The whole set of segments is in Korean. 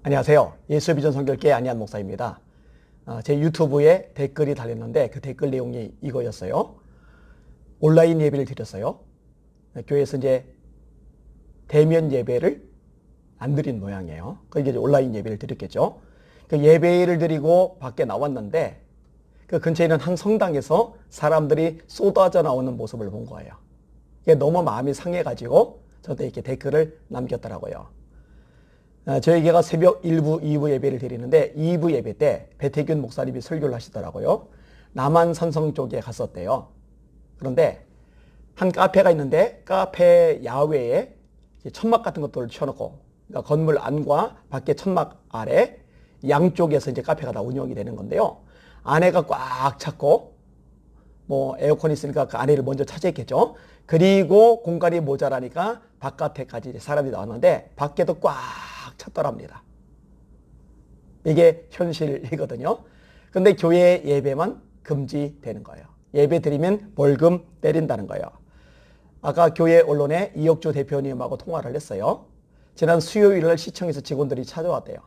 안녕하세요. 예수비전 선교회 안희한 목사입니다. 제 유튜브에 댓글이 달렸는데 그 댓글 내용이 이거였어요. 온라인 예배를 드렸어요. 교회에서 이제 대면 예배를 안 드린 모양이에요. 그게 이제 온라인 예배를 드렸겠죠. 그 예배를 드리고 밖에 나왔는데 그 근처에 있는 한 성당에서 사람들이 쏟아져 나오는 모습을 본 거예요. 이게 너무 마음이 상해가지고 저한테 이렇게 댓글을 남겼더라고요. 저희 교회가 새벽 1부, 2부 예배를 드리는데 2부 예배 때 배태균 목사님이 설교를 하시더라고요. 남한 산성 쪽에 갔었대요. 그런데 한 카페가 있는데 카페 야외에 천막 같은 것들을 쳐놓고, 그러니까 건물 안과 밖에 천막 아래 양쪽에서 이제 카페가 다 운영이 되는 건데요. 안에가 꽉 찼고 뭐 에어컨이 있으니까 그 안에를 먼저 차지했겠죠. 그리고 공간이 모자라니까 바깥에까지 사람이 나왔는데 밖에도 꽉 찼더랍니다. 이게 현실이거든요. 근데 교회 예배만 금지되는 거예요. 예배 드리면 벌금 때린다는 거예요. 아까 교회 언론에 이혁주 대표님하고 통화를 했어요. 지난 수요일날 시청에서 직원들이 찾아왔대요.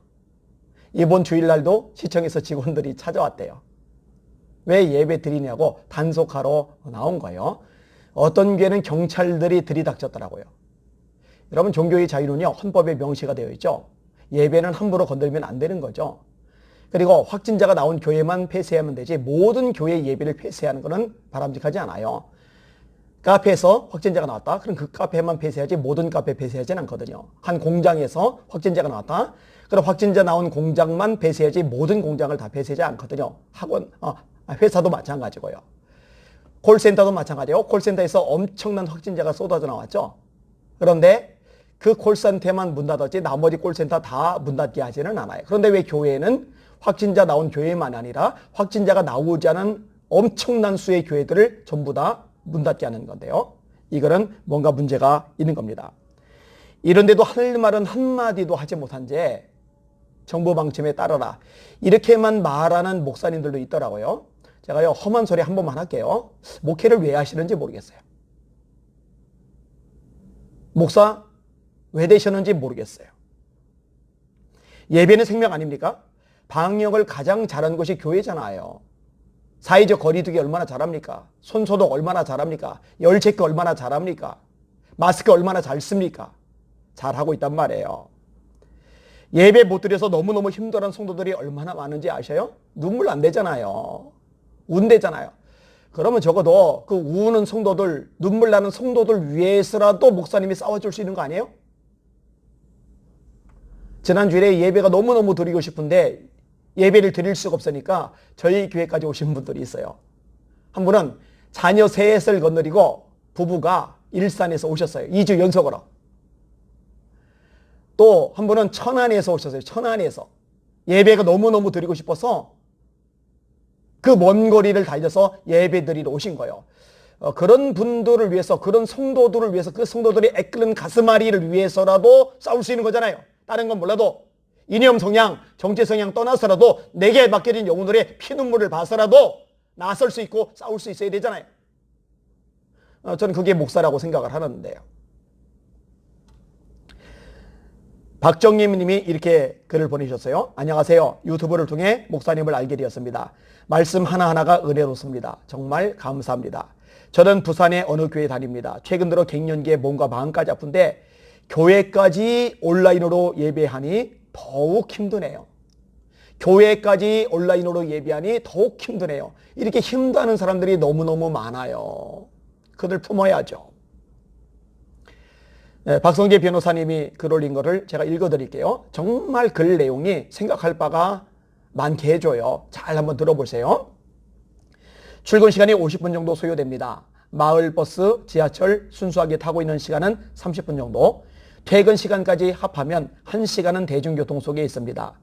이번 주일날도 시청에서 직원들이 찾아왔대요. 왜 예배 드리냐고 단속하러 나온 거예요. 어떤 교회는 경찰들이 들이닥쳤더라고요. 여러분, 종교의 자유는요, 헌법에 명시가 되어 있죠. 예배는 함부로 건드리면 안 되는 거죠. 그리고 확진자가 나온 교회만 폐쇄하면 되지 모든 교회 예배를 폐쇄하는 것은 바람직하지 않아요. 카페에서 확진자가 나왔다. 그럼 그 카페만 폐쇄하지 모든 카페 폐쇄하지는 않거든요. 한 공장에서 확진자가 나왔다. 그럼 확진자 나온 공장만 폐쇄하지 모든 공장을 다 폐쇄하지 않거든요. 회사도 마찬가지고요. 콜센터도 마찬가지고 콜센터에서 엄청난 확진자가 쏟아져 나왔죠. 그런데 그 콜센터만 문 닫았지 나머지 콜센터 다 문 닫게 하지는 않아요. 그런데 왜 교회는 확진자 나온 교회만 아니라 확진자가 나오지 않은 엄청난 수의 교회들을 전부 다 문 닫게 하는 건데요. 이거는 뭔가 문제가 있는 겁니다. 이런데도 할 말은 한마디도 하지 못한 채 정부 방침에 따르라 이렇게만 말하는 목사님들도 있더라고요. 제가요, 험한 소리 한 번만 할게요. 목회를 왜 하시는지 모르겠어요. 목사 왜 되셨는지 모르겠어요. 예배는 생명 아닙니까? 방역을 가장 잘하는 곳이 교회잖아요. 사회적 거리두기 얼마나 잘합니까? 손소독 얼마나 잘합니까? 열체크 얼마나 잘합니까? 마스크 얼마나 잘 씁니까? 잘하고 있단 말이에요. 예배 못 드려서 너무너무 힘들어하는 성도들이 얼마나 많은지 아셔요? 눈물 안 되잖아요. 운대잖아요. 그러면 적어도 그 우는 성도들, 눈물 나는 성도들 위해서라도 목사님이 싸워줄 수 있는 거 아니에요? 지난주에 예배가 너무너무 드리고 싶은데 예배를 드릴 수가 없으니까 저희 교회까지 오신 분들이 있어요. 한 분은 자녀 셋을 거느리고 부부가 일산에서 오셨어요. 2주 연속으로. 또 한 분은 천안에서 오셨어요. 천안에서. 예배가 너무너무 드리고 싶어서 그 먼 거리를 달려서 예배 드리러 오신 거예요. 그런 분들을 위해서, 그런 성도들을 위해서, 그 성도들이 애끓는 가슴앓이를 위해서라도 싸울 수 있는 거잖아요. 다른 건 몰라도 이념 성향, 정치 성향 떠나서라도 내게 맡겨진 영혼들의 피눈물을 봐서라도 나설 수 있고 싸울 수 있어야 되잖아요. 저는 그게 목사라고 생각을 하는데요. 박정림 님이 이렇게 글을 보내셨어요. 안녕하세요. 유튜브를 통해 목사님을 알게 되었습니다. 말씀 하나하나가 은혜롭습니다. 정말 감사합니다. 저는 부산의 어느 교회 다닙니다. 최근 들어 갱년기에 몸과 마음까지 아픈데 교회까지 온라인으로 예배하니 더욱 힘드네요. 교회까지 온라인으로 예배하니 더욱 힘드네요. 이렇게 힘드는 사람들이 너무너무 많아요. 그들 품어야죠. 네, 박성재 변호사님이 글 올린 거를 제가 읽어드릴게요. 정말 글 내용이 생각할 바가 많게 해줘요. 잘 한번 들어보세요. 출근 시간이 50분 정도 소요됩니다. 마을버스, 지하철 순수하게 타고 있는 시간은 30분 정도. 퇴근 시간까지 합하면 1시간은 대중교통 속에 있습니다.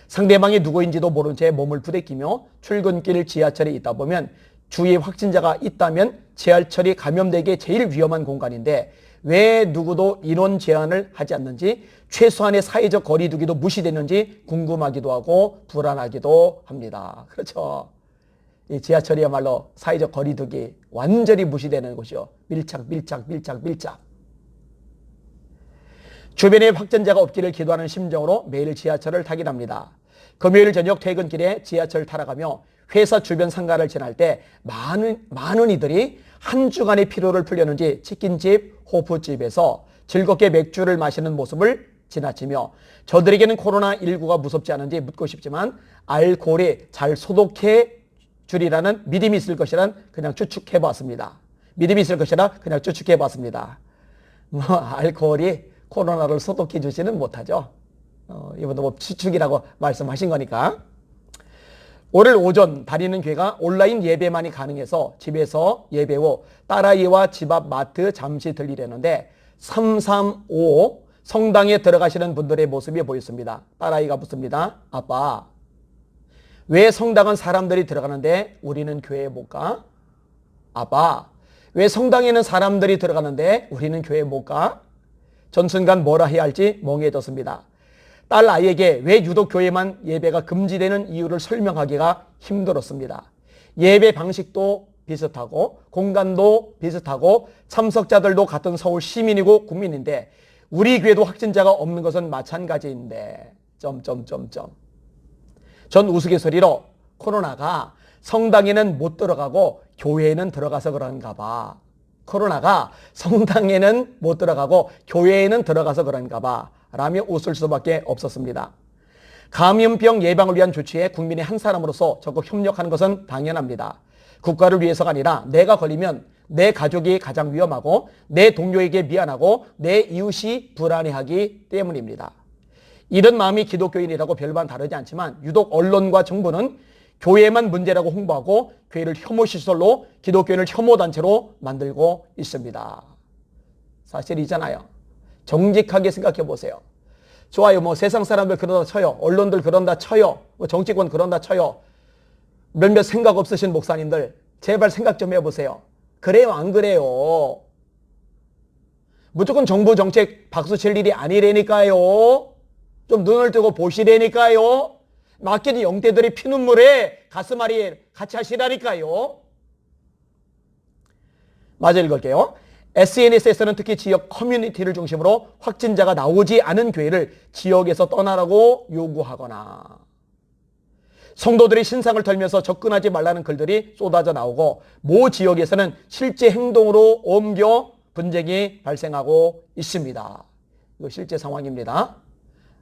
상대방이 누구인지도 모른 채 몸을 부대끼며 출근길 지하철에 있다 보면 주위에 확진자가 있다면 지하철이 감염되기에 제일 위험한 공간인데 왜 누구도 인원 제한을 하지 않는지, 최소한의 사회적 거리두기도 무시되는지 궁금하기도 하고 불안하기도 합니다. 그렇죠. 이 지하철이야말로 사회적 거리두기 완전히 무시되는 곳이요. 밀착. 주변에 확진자가 없기를 기도하는 심정으로 매일 지하철을 타긴 합니다. 금요일 저녁 퇴근길에 지하철 타러 가며 회사 주변 상가를 지날 때 많은 이들이 한 주간의 피로를 풀려는지 치킨집, 호프집에서 즐겁게 맥주를 마시는 모습을 지나치며 저들에게는 코로나19가 무섭지 않은지 묻고 싶지만 알코올이 잘 소독해 주리라는 믿음이 있을 것이란 그냥 추측해 봤습니다. 믿음이 있을 것이라 그냥 추측해 봤습니다. 알코올이 코로나를 소독해 주지는 못하죠. 이분도 뭐 추측이라고 말씀하신 거니까. 오늘 오전 다니는 교회가 온라인 예배만이 가능해서 집에서 예배 후 딸아이와 집 앞 마트 잠시 들리려는데 335 성당에 들어가시는 분들의 모습이 보였습니다. 딸아이가 묻습니다. 아빠, 왜 성당은 사람들이 들어가는데 우리는 교회에 못 가? 아빠, 왜 성당에는 사람들이 들어가는데 우리는 교회에 못 가? 전 순간 뭐라 해야 할지 멍해졌습니다. 딸 아이에게 왜 유독 교회만 예배가 금지되는 이유를 설명하기가 힘들었습니다. 예배 방식도 비슷하고 공간도 비슷하고 참석자들도 같은 서울 시민이고 국민인데 우리 교회도 확진자가 없는 것은 마찬가지인데 전 우스갯소리로 코로나가 성당에는 못 들어가고 교회에는 들어가서 그런가 봐. 코로나가 성당에는 못 들어가고 교회에는 들어가서 그런가 봐 라며 웃을 수밖에 없었습니다. 감염병 예방을 위한 조치에 국민의 한 사람으로서 적극 협력하는 것은 당연합니다. 국가를 위해서가 아니라 내가 걸리면 내 가족이 가장 위험하고 내 동료에게 미안하고 내 이웃이 불안해하기 때문입니다. 이런 마음이 기독교인이라고 별반 다르지 않지만 유독 언론과 정부는 교회만 문제라고 홍보하고 교회를 혐오시설로 기독교인을 혐오단체로 만들고 있습니다. 사실이잖아요. 정직하게 생각해 보세요. 좋아요. 뭐 세상 사람들 그런다 쳐요. 언론들 그런다 쳐요. 뭐 정치권 그런다 쳐요. 몇몇 생각 없으신 목사님들 제발 생각 좀 해보세요. 그래요? 안 그래요? 무조건 정부 정책 박수 칠 일이 아니라니까요. 좀 눈을 뜨고 보시라니까요. 맡기는 영대들이 피눈물에 가슴앓이 같이 하시라니까요. 마저 읽을게요. SNS에서는 특히 지역 커뮤니티를 중심으로 확진자가 나오지 않은 교회를 지역에서 떠나라고 요구하거나 성도들이 신상을 털면서 접근하지 말라는 글들이 쏟아져 나오고 모 지역에서는 실제 행동으로 옮겨 분쟁이 발생하고 있습니다. 이거 실제 상황입니다.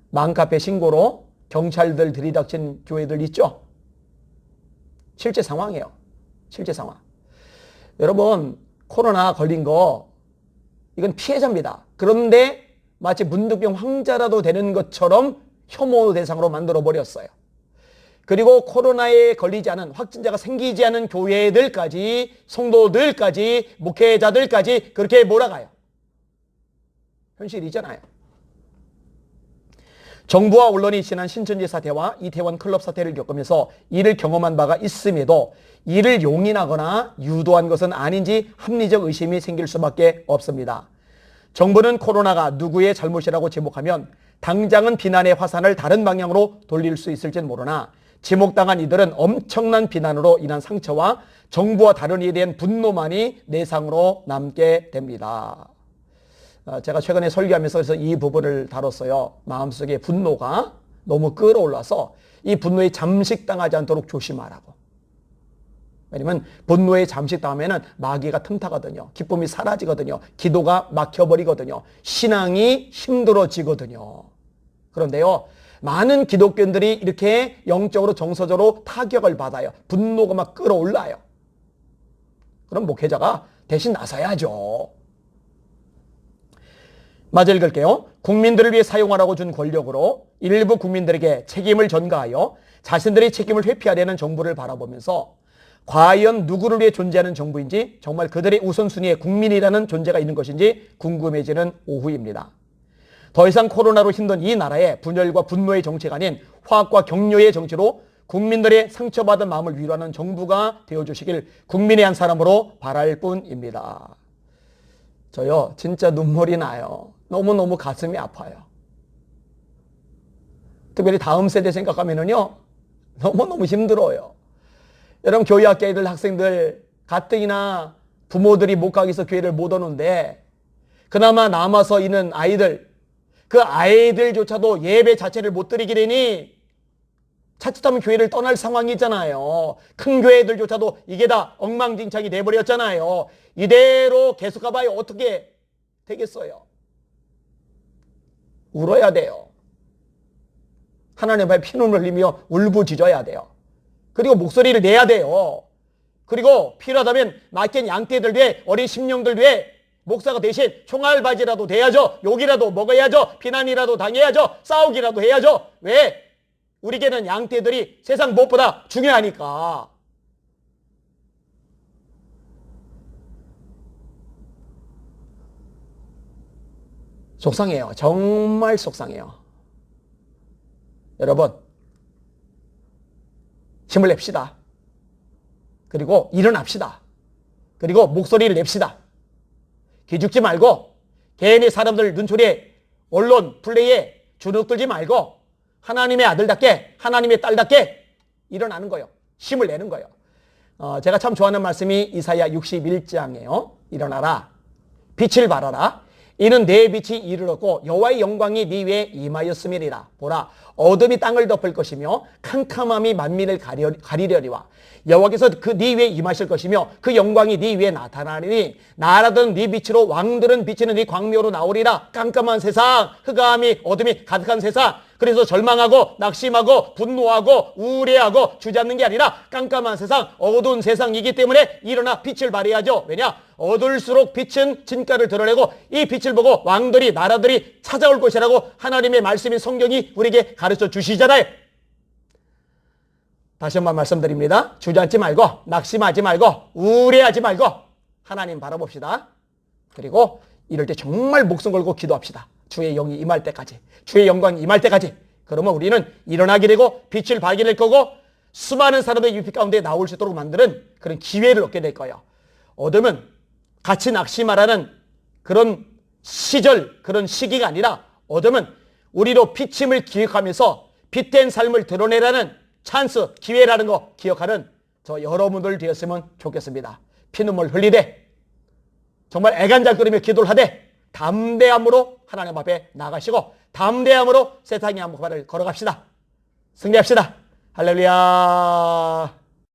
맘카페 신고로 경찰들 들이닥친 교회들 있죠? 실제 상황이에요. 실제 상황. 여러분, 코로나 걸린 거 이건 피해자입니다. 그런데 마치 문득병 환자라도 되는 것처럼 혐오 대상으로 만들어 버렸어요. 그리고 코로나에 걸리지 않은 확진자가 생기지 않은 교회들까지 성도들까지 목회자들까지 그렇게 몰아가요. 현실이잖아요. 정부와 언론이 지난 신천지 사태와 이태원 클럽 사태를 겪으면서 이를 경험한 바가 있음에도 이를 용인하거나 유도한 것은 아닌지 합리적 의심이 생길 수밖에 없습니다. 정부는 코로나가 누구의 잘못이라고 지목하면 당장은 비난의 화산을 다른 방향으로 돌릴 수 있을지는 모르나 지목당한 이들은 엄청난 비난으로 인한 상처와 정부와 다른 이에 대한 분노만이 내상으로 남게 됩니다. 제가 최근에 설교하면서 그래서 이 부분을 다뤘어요. 마음속에 분노가 너무 끌어올라서 이 분노에 잠식당하지 않도록 조심하라고. 왜냐면 분노에 잠식당하면 마귀가 틈타거든요. 기쁨이 사라지거든요. 기도가 막혀버리거든요. 신앙이 힘들어지거든요. 그런데요, 많은 기독교인들이 이렇게 영적으로 정서적으로 타격을 받아요. 분노가 막 끌어올라요. 그럼 목회자가 대신 나서야죠. 마저 읽을게요. 국민들을 위해 사용하라고 준 권력으로 일부 국민들에게 책임을 전가하여 자신들의 책임을 회피하려는 정부를 바라보면서 과연 누구를 위해 존재하는 정부인지 정말 그들의 우선순위에 국민이라는 존재가 있는 것인지 궁금해지는 오후입니다. 더 이상 코로나로 힘든 이 나라의 분열과 분노의 정치가 아닌 화합과 격려의 정치로 국민들의 상처받은 마음을 위로하는 정부가 되어주시길 국민의 한 사람으로 바랄 뿐입니다. 저요, 진짜 눈물이 나요. 너무너무 가슴이 아파요. 특별히 다음 세대 생각하면은요, 너무너무 힘들어요. 여러분, 교회 학교 애들, 학생들, 가뜩이나 부모들이 못 가기 위해서 교회를 못 오는데, 그나마 남아서 있는 아이들, 그 아이들조차도 예배 자체를 못 드리게 되니 자칫하면 교회를 떠날 상황이잖아요. 큰 교회들조차도 이게 다 엉망진창이 돼버렸잖아요. 이대로 계속 가봐야 어떻게 되겠어요? 울어야 돼요. 하나님 앞에 피눈물 흘리며 울부짖어야 돼요. 그리고 목소리를 내야 돼요. 그리고 필요하다면 맡긴 양떼들 뒤에 어린 심령들 뒤에 목사가 대신 총알바지라도 돼야죠. 욕이라도 먹어야죠. 비난이라도 당해야죠. 싸우기라도 해야죠. 왜? 우리에게는 양떼들이 세상 무엇보다 중요하니까. 속상해요. 정말 속상해요. 여러분, 힘을 냅시다. 그리고 일어납시다. 그리고 목소리를 냅시다. 기죽지 말고 괜히 사람들 눈초리에 언론 플레이에 주눅들지 말고 하나님의 아들답게 하나님의 딸답게 일어나는 거예요. 힘을 내는 거예요. 제가 참 좋아하는 말씀이 이사야 61장이에요. 일어나라. 빛을 발하라. 이는 내 빛이 이르렀고 여호와의 영광이 네 위에 임하였음이니라. 보라, 어둠이 땅을 덮을 것이며 캄캄함이 만민을 가리려니와 여호와께서 그 네 위에 임하실 것이며 그 영광이 네 위에 나타나리니 나라든 네 빛으로 왕들은 비치는 네 광명으로 나오리라. 깜깜한 세상, 흑암이 어둠이 가득한 세상, 그래서 절망하고 낙심하고 분노하고 우울해하고 주저앉는 게 아니라 깜깜한 세상, 어두운 세상이기 때문에 일어나 빛을 발휘하죠. 왜냐? 어두울수록 빛은 진가를 드러내고 이 빛을 보고 왕들이 나라들이 찾아올 것이라고 하나님의 말씀인 성경이 우리에게 가르쳐 주시잖아요. 다시 한번 말씀드립니다. 주저앉지 말고 낙심하지 말고 우울해하지 말고 하나님 바라봅시다. 그리고 이럴 때 정말 목숨 걸고 기도합시다. 주의 영이 임할 때까지, 주의 영광이 임할 때까지. 그러면 우리는 일어나게 되고 빛을 발견할 거고 수많은 사람들의 유빛 가운데 나올 수 있도록 만드는 그런 기회를 얻게 될 거예요. 어둠은 같이 낙심하라는 그런 시절, 그런 시기가 아니라 어둠은 우리로 비침을 기억하면서 빛된 삶을 드러내라는 찬스, 기회라는 거 기억하는 저 여러분들 되었으면 좋겠습니다. 피눈물 흘리되 정말 애간장거리며 기도를 하되 담대함으로 하나님 앞에 나가시고 담대함으로 세상의 한복판을 걸어갑시다. 승리합시다. 할렐루야.